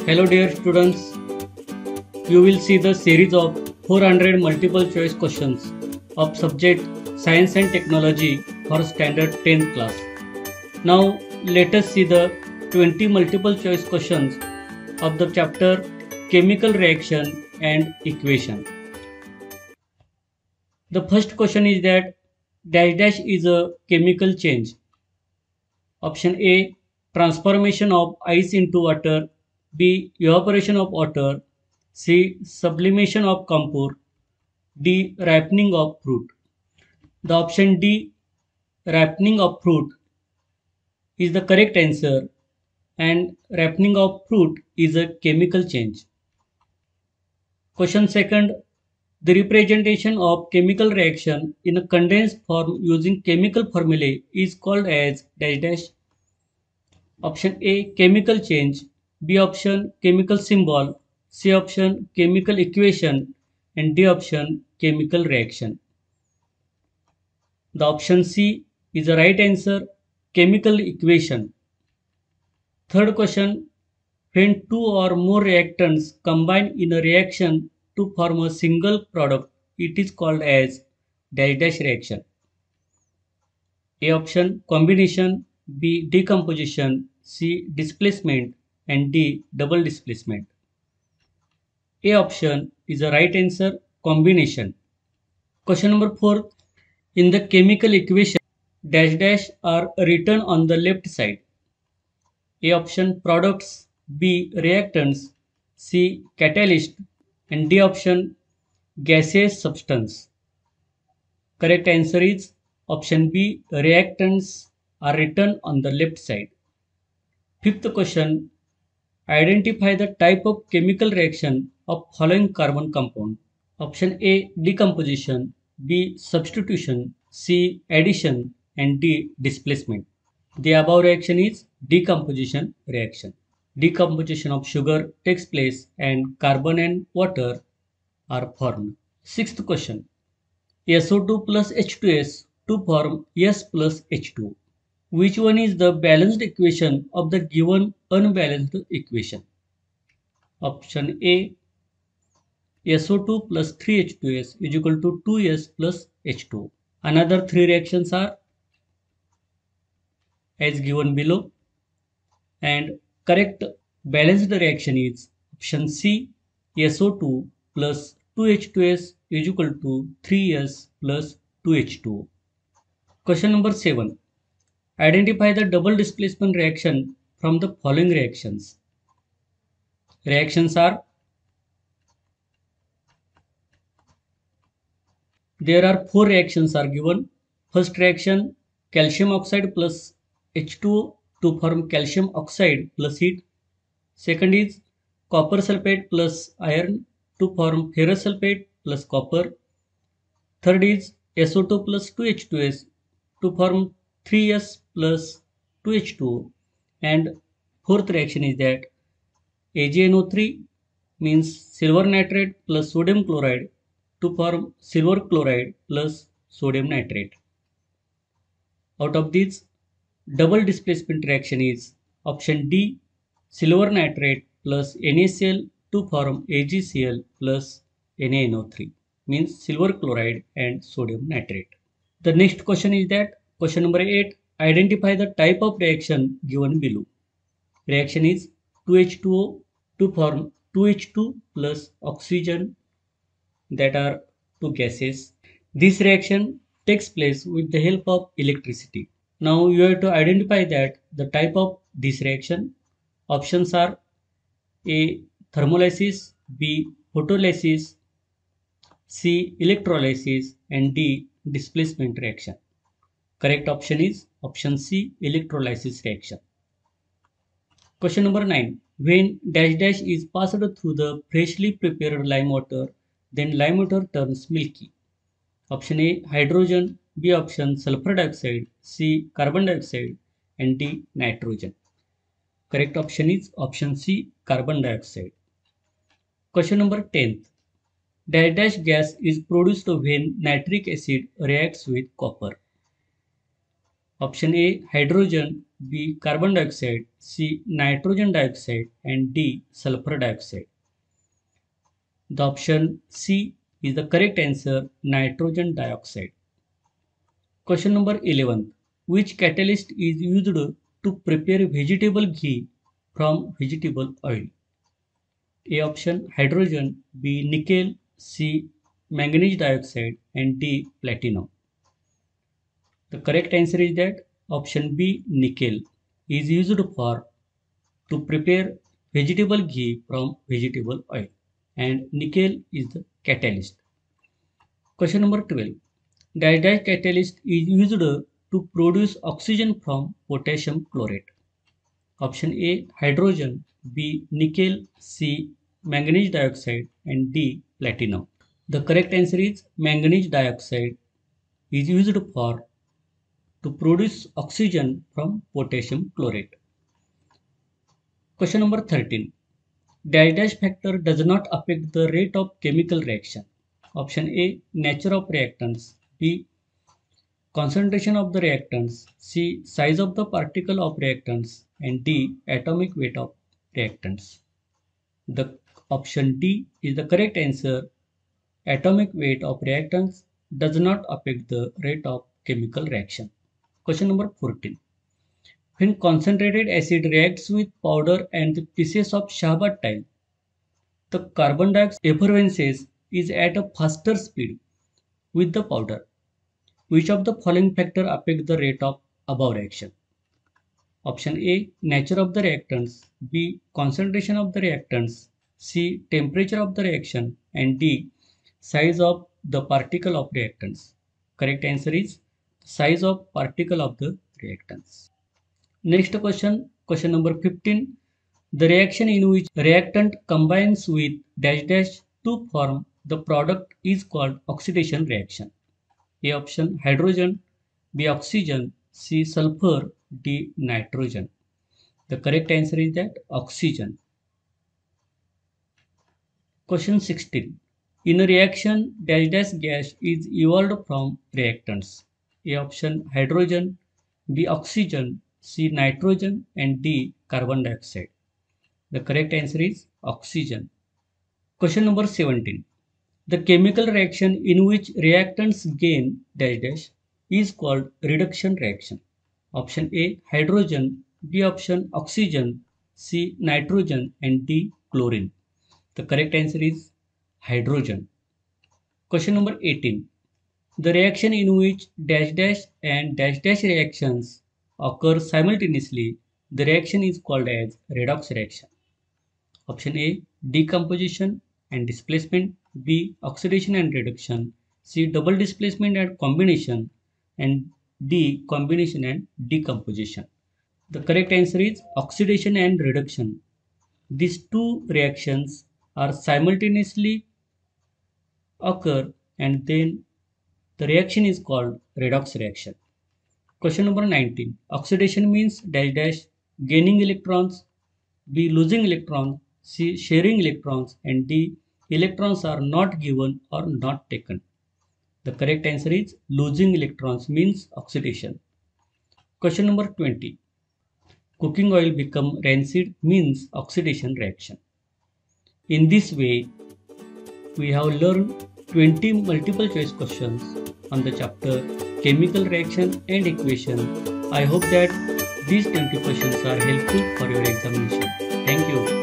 Hello dear students, you will see the series of 400 multiple choice questions of subject Science and Technology for standard 10th class. Now let us see the 20 multiple choice questions of the chapter Chemical Reaction and Equation. The first question is that dash dash is a chemical change. Option A, transformation of ice into water. B, evaporation of water. C, sublimation of camphor. D, ripening of fruit. The option D, ripening of fruit, is the correct answer, and ripening of fruit is a chemical change. Question second, the representation of chemical reaction in a condensed form using chemical formulae is called as dash dash. Option A, chemical change. B option, chemical symbol. C option, chemical equation. And D option, chemical reaction. The option C is the right answer, chemical equation. Third question, when two or more reactants combine in a reaction to form a single product, it is called as dash dash reaction. A option, combination. B, decomposition. C, displacement. And D, double displacement. A option is the right answer, combination. Question number 4. In the chemical equation, dash dash are written on the left side. A option, products. B, reactants. C, catalyst. And D option, gaseous substance. Correct answer is option B, reactants are written on the left side. Fifth question, identify the type of chemical reaction of following carbon compound. Option A, decomposition. B, substitution. C, addition. And D, displacement. The above reaction is decomposition reaction. Decomposition of sugar takes place and carbon and water are formed. Sixth question, SO2 plus H2S to form S plus H2. Which one is the balanced equation of the given unbalanced equation? Option A, SO2 plus 3H2S is equal to 2S plus H2. Another three reactions are as given below, and correct balanced reaction is option C, SO2 plus 2H2S is equal to 3S plus 2H2. Question number 7. Identify the double displacement reaction from the following reactions. Reactions are, there are four reactions are given. First reaction, calcium oxide plus H2O to form calcium oxide plus heat. Second is copper sulfate plus iron to form ferrous sulfate plus copper. Third is SO2 plus 2H2S to form 3S plus 2H2O. And fourth reaction is that AgNO3 means silver nitrate plus sodium chloride to form silver chloride plus sodium nitrate. Out of these, double displacement reaction is option D, silver nitrate plus NaCl to form AgCl plus NaNO3, means silver chloride and sodium nitrate. The next question is that question number 8, identify the type of reaction given below. Reaction is 2H2O to form 2H2 plus oxygen, that are two gases. This reaction takes place with the help of electricity. Now you have to identify that the type of this reaction. Options are A, thermolysis. B, photolysis. C, electrolysis. And D, displacement reaction. Correct option is option C, electrolysis reaction. Question number 9. When dash dash is passed through the freshly prepared lime water, then lime water turns milky. Option A, hydrogen. B option, sulfur dioxide. C, carbon dioxide. And D, nitrogen. Correct option is option C, carbon dioxide. Question number 10. Dash dash gas is produced when nitric acid reacts with copper. Option A, hydrogen. B. Carbon dioxide, C. Nitrogen dioxide, and D. Sulfur dioxide. The option C is the correct answer, nitrogen dioxide. Question number 11. Which catalyst is used to prepare vegetable ghee from vegetable oil? A option hydrogen, B nickel, C manganese dioxide, and D platinum. The correct answer is that option B nickel is used for to prepare vegetable ghee from vegetable oil, and nickel is the catalyst. Question number 12. Dash dash catalyst is used to produce oxygen from potassium chlorate. Option A hydrogen, B nickel, C manganese dioxide, and D platinum. The correct answer is manganese dioxide is used for to produce oxygen from potassium chlorate. Question number 13. Dash dash factor does not affect the rate of chemical reaction. Option A nature of reactants, B concentration of the reactants, C size of the particle of reactants, and D atomic weight of reactants. The option D is the correct answer. Atomic weight of reactants does not affect the rate of chemical reaction. Question number 14. When concentrated acid reacts with powder and the pieces of shahbat tile, the carbon dioxide effervescence is at a faster speed with the powder. Which of the following factor affect the rate of above reaction? Option A nature of the reactants, B concentration of the reactants, C temperature of the reaction, and D size of the particle of reactants. Correct answer is size of particle of the reactants. Next question, question number 15. The reaction in which reactant combines with dash dash to form the product is called oxidation reaction. A option hydrogen, B oxygen, C sulfur, D nitrogen. The correct answer is that oxygen. Question 16. In a reaction, dash dash gas is evolved from reactants. A option hydrogen, B oxygen, C nitrogen, and D carbon dioxide. The correct answer is oxygen. Question number 17. The chemical reaction in which reactants gain dash dash is called reduction reaction. Option A hydrogen, B option oxygen, C nitrogen, and D chlorine. The correct answer is hydrogen. Question number 18. The reaction in which dash dash and dash dash reactions occur simultaneously, the reaction is called as redox reaction. Option A decomposition and displacement, B oxidation and reduction, C double displacement and combination, and D combination and decomposition. The correct answer is oxidation and reduction. These two reactions are simultaneously occur, and then the reaction is called redox reaction. Question number 19. Oxidation means dash dash gaining electrons, B losing electrons, C sharing electrons, and D electrons are not given or not taken. The correct answer is losing electrons means oxidation. Question number 20. Cooking oil become rancid means oxidation reaction. In this way, we have learned 20 multiple choice questions on the chapter chemical reaction and equation. I hope that these 20 questions are helpful for your examination. Thank you.